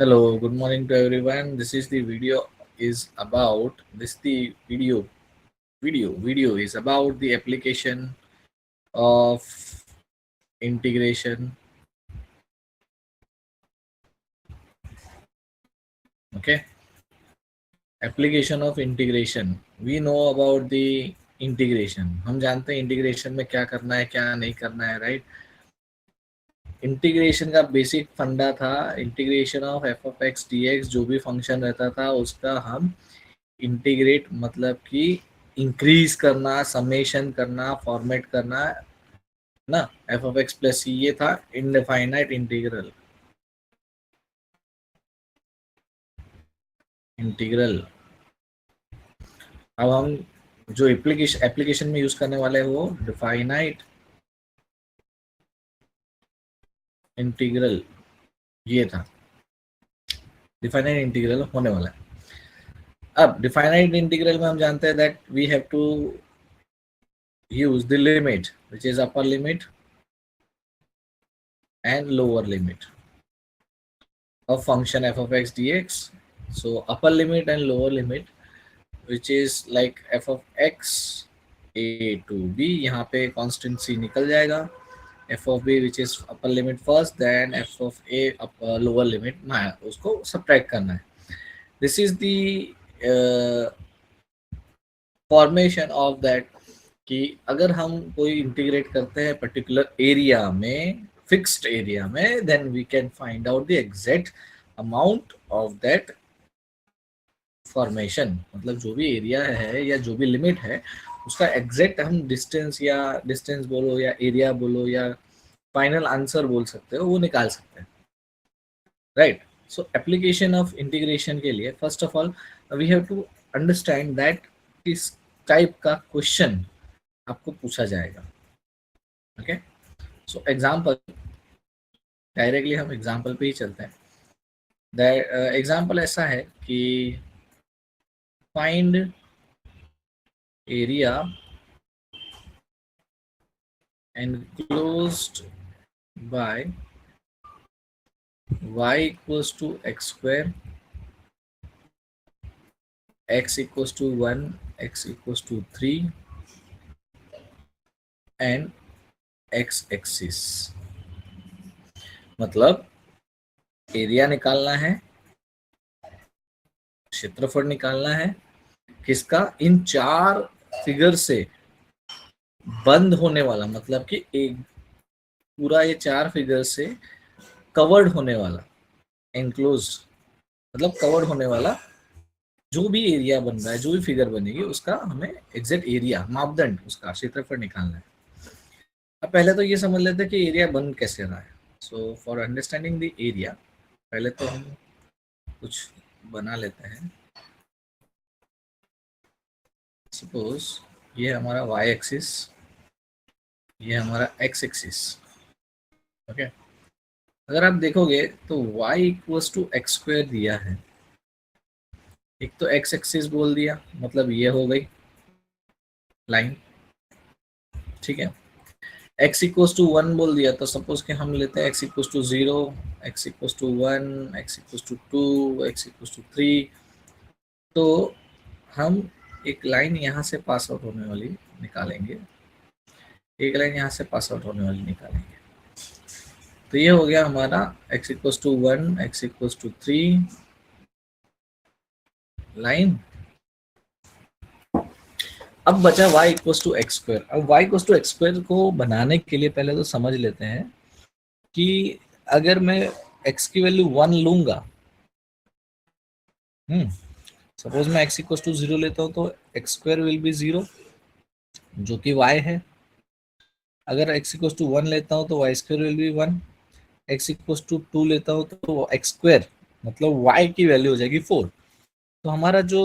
Hello, good morning to everyone. This is the video is about this the video is about the application of integration. Okay, application of integration. We know about the integration. हम जानते हैं integration में क्या करना है क्या नहीं करना है, राइट? इंटीग्रेशन का बेसिक फंडा था integration of F of x D x. जो भी फंक्शन रहता था उसका हम इंटीग्रेट मतलब कि इंक्रीज करना, समेशन करना, फॉर्मेट करना ना. एफ ऑफ एक्स प्लस ये था इनडेफाइनाइट इंटीग्रल. इंटीग्रल अब हम जो एप्लीकेशन में यूज करने वाले हैं वो डिफाइनाइट इंटीग्रल. ये था डिफाइनाइट इंटीग्रल होने वाला है. अब डिफाइनाइट इंटीग्रल में हम जानते हैं that we have to use the limit which is upper limit and lower limit of function f of x dx. So upper limit and lower limit which is like f of x a to b, यहाँ पे constant c निकल जाएगा. f of b which is upper limit first, then f of a lower limit ना, उसको subtract करना है. This is the formation of that कि अगर हम कोई इंटीग्रेट करते हैं पर्टिकुलर एरिया में, फिक्स्ड एरिया में, then we can find out the exact amount of that formation. मतलब जो भी एरिया है या जो भी लिमिट है उसका एग्जैक्ट हम डिस्टेंस बोलो या एरिया बोलो या फाइनल आंसर बोल सकते हो, वो निकाल सकते हैं, right? So application of integration के लिए first of all we have to understand that किस टाइप का क्वेश्चन आपको पूछा जाएगा. ओके, सो एग्जाम्पल, डायरेक्टली हम एग्जाम्पल पे ही चलते हैं. एग्जाम्पल ऐसा है कि find area enclosed by y equals to x square, x equals to 1, x equals to 3 and x axis. मतलब एरिया निकालना है, क्षेत्रफल निकालना है किसका, इन चार फिगर से बंद होने वाला, मतलब कि एक पूरा ये चार फिगर से कवर्ड होने वाला, एनक्लोज मतलब कवर्ड होने वाला जो भी एरिया बन रहा है, जो भी फिगर बनेगी उसका हमें एग्जैक्ट एरिया, मापदंड उसका क्षेत्रफल निकालना है. अब पहले तो ये समझ लेते हैं कि एरिया बन कैसे रहा है. So for understanding the area पहले तो हम कुछ बना लेते हैं. सपोज ये हमारा y एक्सिस, ये हमारा x एक्सिस. ओके, अगर आप देखोगे तो y equals to x square दिया है. एक तो x एक्सिस बोल दिया, मतलब ये हो गई लाइन, ठीक है. x इक्वल्स टू 1 बोल दिया तो सपोज कि हम लेते हैं x equals to 0, x equals to 1, x equals to 2, x equals to 3. तो हम एक लाइन यहाँ से पास आउट होने वाली निकालेंगे, एक लाइन यहाँ से पास आउट होने वाली निकालेंगे. तो ये हो गया हमारा x equals to 1, x equals to 3 line. अब बचा y equals to x square. अब y equals to x square को बनाने के लिए पहले तो समझ लेते हैं कि अगर मैं x की वैल्यू 1 लूंगा, सपोज मैं x इक्वल्स टू 0 लेता हूं तो एक्स स्क्वायर विल बी 0 जो कि y है. अगर x इक्वल्स टू 1 लेता हूं तो y square will be 1. x equals to 2 लेता हूं तो एक्स स्क्वायर मतलब y की वैल्यू हो जाएगी 4. तो हमारा जो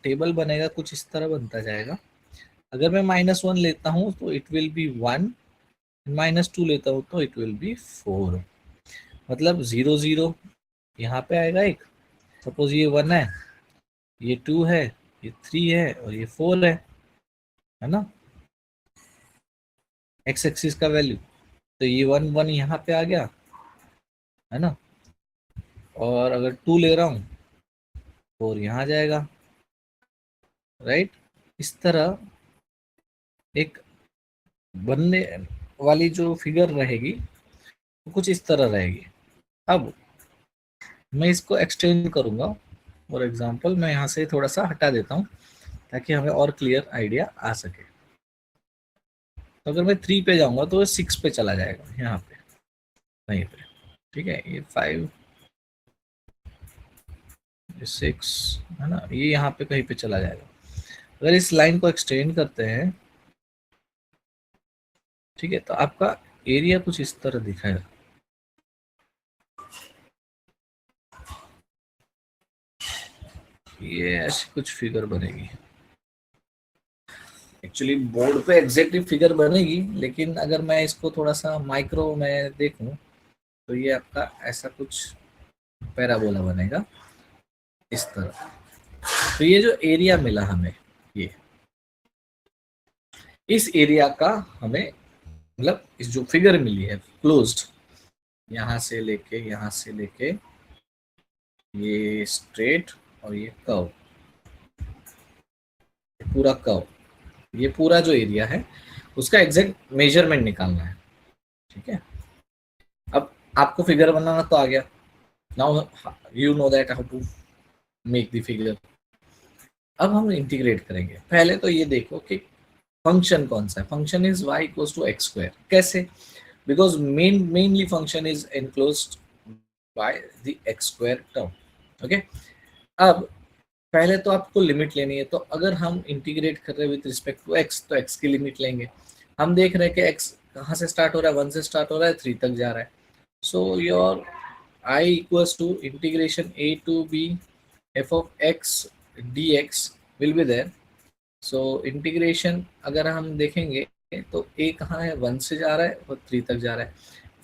टेबल बनेगा कुछ इस तरह बनता जाएगा. अगर मैं -1 लेता हूं तो इट विल बी 1, -2 लेता हूं तो इट विल बी 4. मतलब 0 0 यहाँ पे आएगा एक. सपोज ये 1 है, ये 2 है, ये 3 है और ये 4 है ना, एक्स एक्सिस का वैल्यू. तो ये 1 1 यहाँ पे आ गया, है ना. और अगर 2 ले रहा हूँ 4 यहाँ जाएगा, राइट। इस तरह एक बनने वाली जो फिगर रहेगी वो कुछ इस तरह रहेगी। अब मैं इसको एक्सटेंड करूंगा, फॉर एग्जांपल मैं यहाँ से थोड़ा सा हटा देता हूँ ताकि हमें और क्लियर आइडिया आ सके। तो अगर मैं 3 पे जाऊंगा तो 6 पे चला जाएगा, यहाँ पे वहीं पे, ठीक है। ये 5, ये 6 है ना, ये यहाँ पे कहीं पे चला जाएगा। अगर इस लाइन को एक्सटेंड करते हैं, ठीक है, तो आपका एरिया कुछ इस तरह दिखाएगा। ये ऐसी कुछ फिगर बनेगी। एक्चुअली बोर्ड पे एग्जैक्टली फिगर बनेगी, लेकिन अगर मैं इसको थोड़ा सा माइक्रो में देखूं तो ये आपका ऐसा कुछ पैराबोला बनेगा इस तरह। तो ये जो एरिया मिला हमें, ये इस एरिया का हमें मतलब इस जो फिगर मिली है क्लोज्ड, यहाँ से लेके ये स्ट्रेट और ये कर्व, पूरा कर्व, ये पूरा जो एरिया है उसका एग्जैक्ट मेजरमेंट निकालना है, ठीक है। अब आपको फिगर बनाना तो आ गया, now you know that how to make the figure. अब हम इंटीग्रेट करेंगे। पहले तो ये देखो कि फंक्शन कौन सा है। Function is y equals to x square. कैसे? Because mainly function is enclosed by the X square term. Okay, अब पहले तो आपको लिमिट लेनी है। तो अगर हम इंटीग्रेट कर रहे हैं विद रिस्पेक्ट टू एक्स, तो एक्स की लिमिट लेंगे। हम देख रहे हैं कि एक्स कहाँ से स्टार्ट हो रहा है, 1 से स्टार्ट हो रहा है, 3 तक जा रहा है। So your I equals to integration a to b f of x dx will be there. So integration अगर हम देखेंगे तो a कहाँ है, 1 से जा रहा है और 3 तक जा रहा है।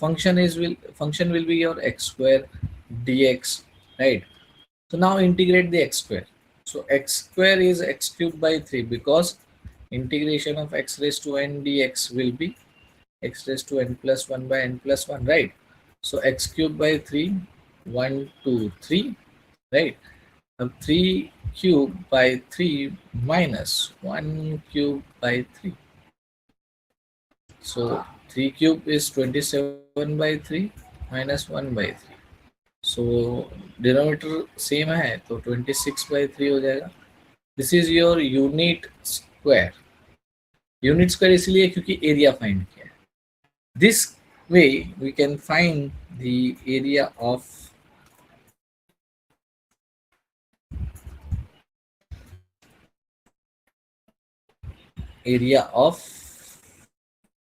Function will be your x square dx, right? So now integrate the x square. So x square is x cubed by 3 because integration of x raised to n dx will be x raised to n plus 1 by n plus 1, right? So x cubed by 3, 1, 2, 3, right? Now 3 cubed by 3 minus 1 cubed by 3. So 3 cubed is 27 by 3 minus 1 by 3. So denominator same है तो 26 by 3 हो जाएगा। This is your unit square. Unit square इसलिए क्योंकि area find किया है। This way we can find the area of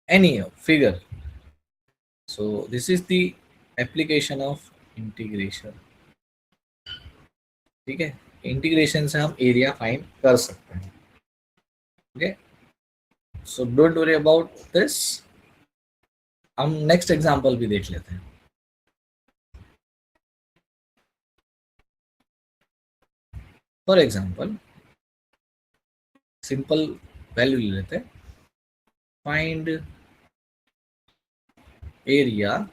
any figure. So this is the application of integration, ठीक है। इंटीग्रेशन से हम एरिया फाइंड कर सकते हैं। Okay, so don't worry about this. हम नेक्स्ट एग्जांपल भी देख लेते हैं। फॉर एग्जांपल सिंपल वैल्यू ले लेते हैं। फाइंड एरिया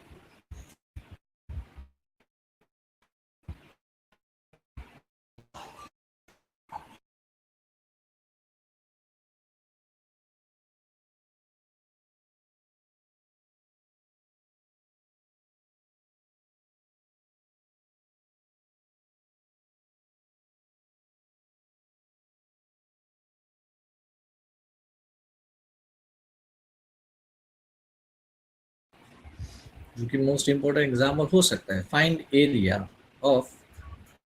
जो कि मोस्ट इंपॉर्टेंट एग्जाम्पल हो सकता है। Find area of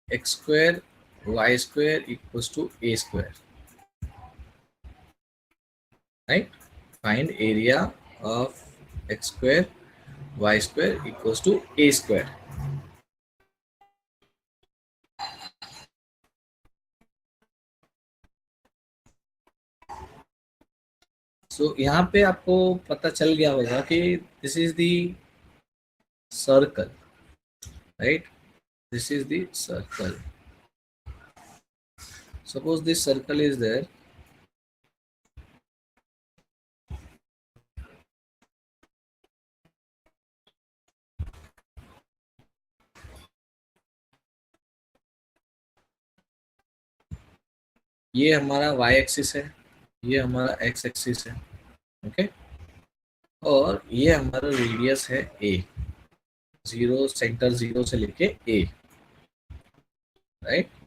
X square Y square equals to A square, right. Find area of X square Y square equals to A square. So यहाँ पे आपको पता चल गया होगा कि this is the circle, right. This is the circle. Suppose this circle is there, ये हमारा वाई एक्सिस है, ये हमारा एक्स एक्सिस है, ओके। और ये हमारा रेडियस है ए, जीरो सेंटर जीरो से लेके ए, राइट।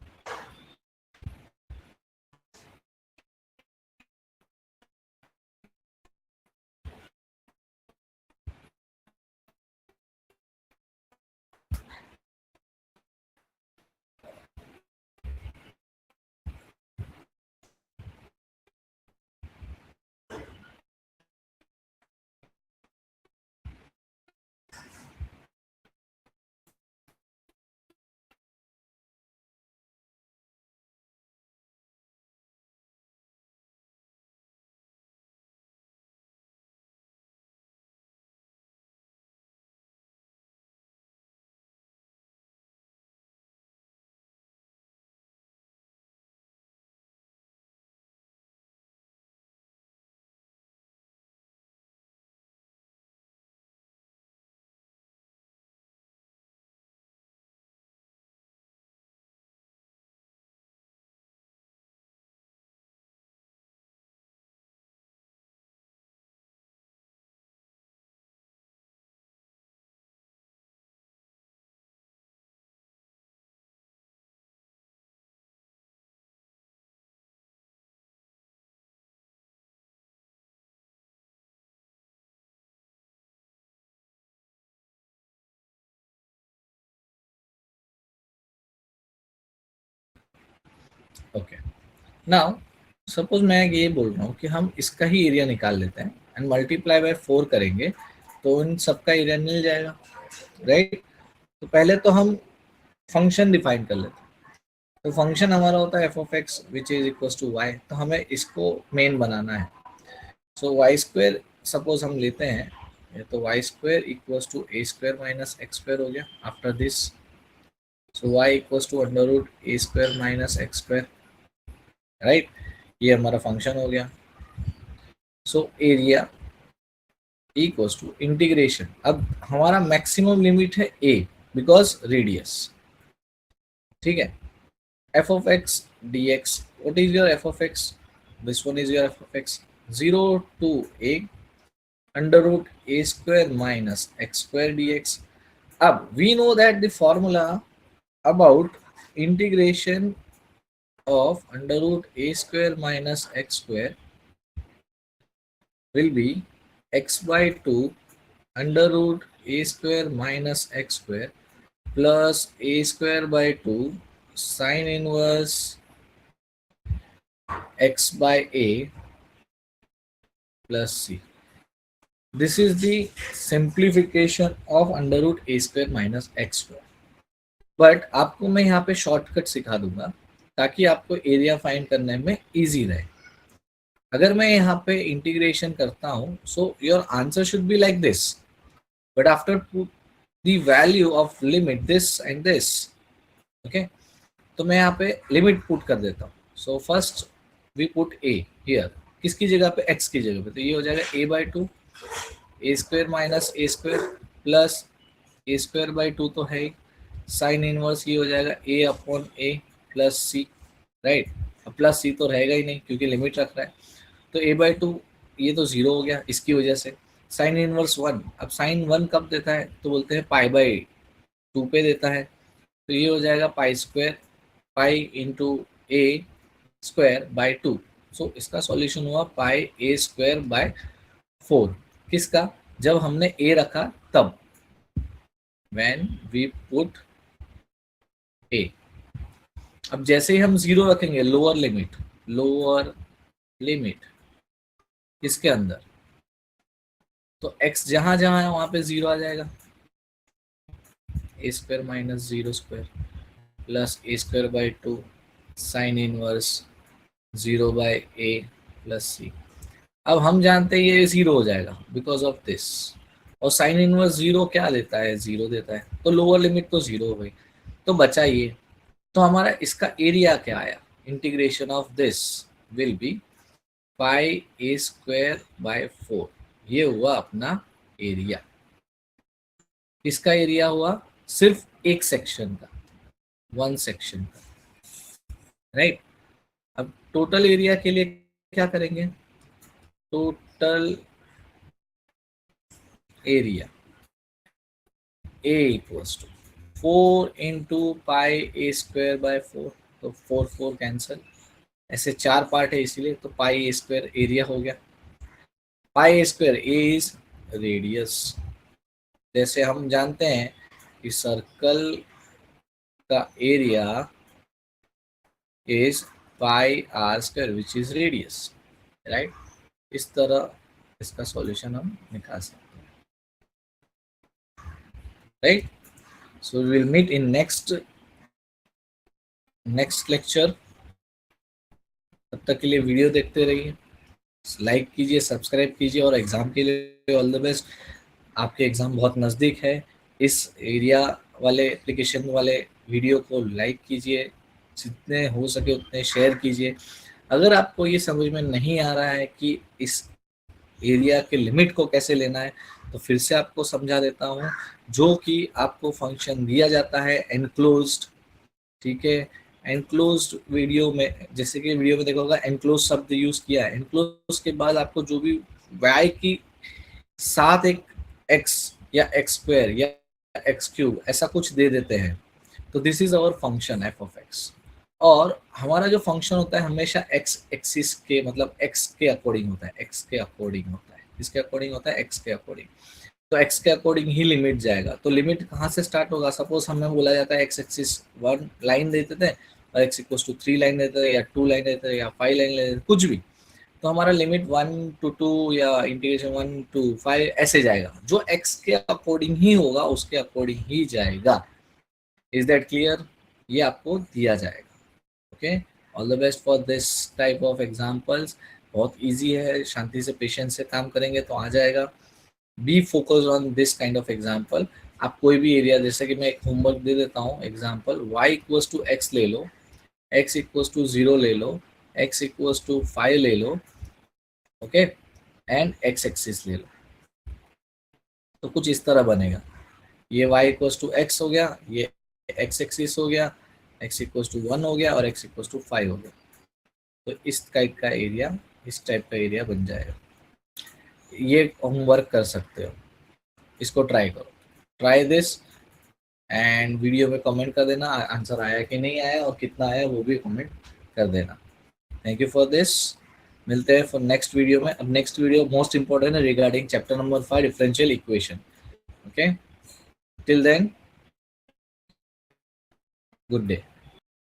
ओके, नाउ सपोज मैं ये बोल रहा हूँ कि हम इसका ही एरिया निकाल लेते हैं एंड मल्टीप्लाई बाय 4 करेंगे तो इन सबका एरिया मिल जाएगा, राइट। तो पहले तो हम फंक्शन डिफाइन कर लेते हैं। तो फंक्शन हमारा होता है F of X which is equal to Y, तो हमें इसको मेन बनाना है। सो वाई स्क्वेयर सपोज हम लेते हैं, ये तो Y square equals to A square minus X square हो गया after this. So Y equals to under root A square minus X square, right. ये हमारा फंक्शन हो गया। So area equals to integration, अब हमारा मैक्सिमम लिमिट है ए because radius, ठीक है। f of x dx, what is your f of x? This one is your f of x, 0 to a under root a square minus x square dx. अब we know that the formula about integration of under root a square minus x square will be x by 2 under root a square minus x square plus a square by 2 sine inverse x by a plus c. This is the simplification of under root a square minus x square. But आपको मैं यहाँ पे shortcut सिखा दूंगा ताकि आपको area find करने में इजी रहे। अगर मैं यहाँ पे इंटीग्रेशन करता हूँ so your answer should be like this, but after put the value of limit this and this, okay. तो मैं यहाँ पे लिमिट पुट कर देता हूँ। So first we put A here, किसकी जगह पे, एक्स की जगह पे, तो ये हो जाएगा A by two A square minus A square plus A square by two तो है ही, साइन इनवर्स ये हो जाएगा A upon A plus C, right. अब प्लस सी तो रहेगा ही नहीं क्योंकि लिमिट रख रहा है, तो ए बाई टू ये तो जीरो हो गया इसकी वजह से। साइन इनवर्स वन, अब साइन वन कब देता है तो बोलते हैं पाई बाई टू पे देता है, तो ये हो जाएगा pi square, pi into A square by two. So इसका सॉल्यूशन हुआ पाई ए स्क्वायर बाय 4, किसका, जब हमने ए रखा तब, व्हेन वी पुट ए। अब जैसे ही हम जीरो रखेंगे, लोअर लिमिट इसके अंदर, तो x जहां जहां है वहां पे जीरो आ जाएगा, A square minus zero square plus A square by two sine inverse zero by A plus C. अब हम जानते हैं ये जीरो हो जाएगा बिकॉज ऑफ दिस, और साइन इनवर्स जीरो क्या देता है, जीरो देता है, तो लोअर लिमिट तो जीरो हो गई, तो बचा ये। तो हमारा इसका एरिया क्या आया, integration of this will be pi A square bye 4, ये हुआ अपना एरिया। इसका एरिया हुआ सिर्फ एक सेक्शन का, वन सेक्शन का, राइट। अब टोटल एरिया के लिए क्या करेंगे, total area A equals to 4 × πa²/4, तो 4 कैंसल, ऐसे 4 पार्ट है इसीलिए, तो πa² एरिया हो गया। πa² is radius. जैसे हम जानते हैं कि सर्कल का area is πr² which is radius, right. इस तरह इसका सॉल्यूशन हम निकाल सकते हैं, right. So we will meet in next lecture. तब तक के लिए वीडियो देखते रहिए, लाइक कीजिए, सब्सक्राइब कीजिए, और एग्जाम के लिए ऑल द बेस्ट। आपके एग्जाम बहुत नज़दीक है। इस एरिया वाले एप्लीकेशन वाले वीडियो को लाइक कीजिए, जितने हो सके उतने शेयर कीजिए। अगर आपको ये समझ में नहीं आ रहा है कि इस एरिया के लिमिट को कैसे लेना है, तो फिर से आपको समझा देता हूँ। जो कि आपको फंक्शन दिया जाता है एनक्लोज्ड, ठीक है। एनक्लोज्ड वीडियो में, जैसे कि वीडियो में देखा होगा, एनक्लोज शब्द यूज किया है। एनक्लोज के बाद आपको जो भी y की साथ एक x या x² या x³ ऐसा कुछ दे देते हैं, तो this is our function F of X. और हमारा जो फंक्शन होता है हमेशा x एक्सिस के, मतलब x के अकॉर्डिंग होता है, x के अकॉर्डिंग होता है, किसके अकॉर्डिंग होता है, x के अकॉर्डिंग। तो x के अकॉर्डिंग ही लिमिट जाएगा। तो लिमिट कहाँ से स्टार्ट होगा, सपोज हमें बोला जाता है x एक्सिस 1 लाइन देते थे और x इक्वल्स टू 3 लाइन देते थे, या 2 लाइन देते थे, या 5 लाइन देते थे, कुछ भी। तो हमारा लिमिट 1 to 2 या इंटीग्रेशन 1 to 5 ऐसे जाएगा। जो x के अकॉर्डिंग ही होगा उसके अकॉर्डिंग ही जाएगा। Is that clear? ये आपको दिया जाएगा। Okay, all the best for this type of examples. बहुत ईजी है, शांति से पेशेंस से काम करेंगे तो आ जाएगा। B focus on this kind of example. आप कोई भी एरिया, जैसे कि मैं एक होमवर्क दे देता हूँ example, y equals to x ले लो, x इक्वल्स टू 0 ले लो, x इक्वल्स टू 5 ले लो, ओके, एंड x एक्सिस ले लो। तो कुछ इस तरह बनेगा। ये y इक्वल्स टू x हो गया, ये x एक्सिस हो गया, x इक्वल्स टू 1 हो गया और x इक्वल्स टू 5 हो गया। तो इस टाइप का एरिया, इस टाइप का एरिया बन जाएगा। ये होमवर्क कर सकते हो, इसको ट्राई करो, ट्राई दिस, एंड वीडियो में कमेंट कर देना आंसर आया कि नहीं आया, और कितना आया वो भी कमेंट कर देना। Thank you for this. मिलते हैं फॉर नेक्स्ट वीडियो में। अब नेक्स्ट वीडियो मोस्ट इंपॉर्टेंट है regarding chapter number 5 differential equation. Okay, till then, good day.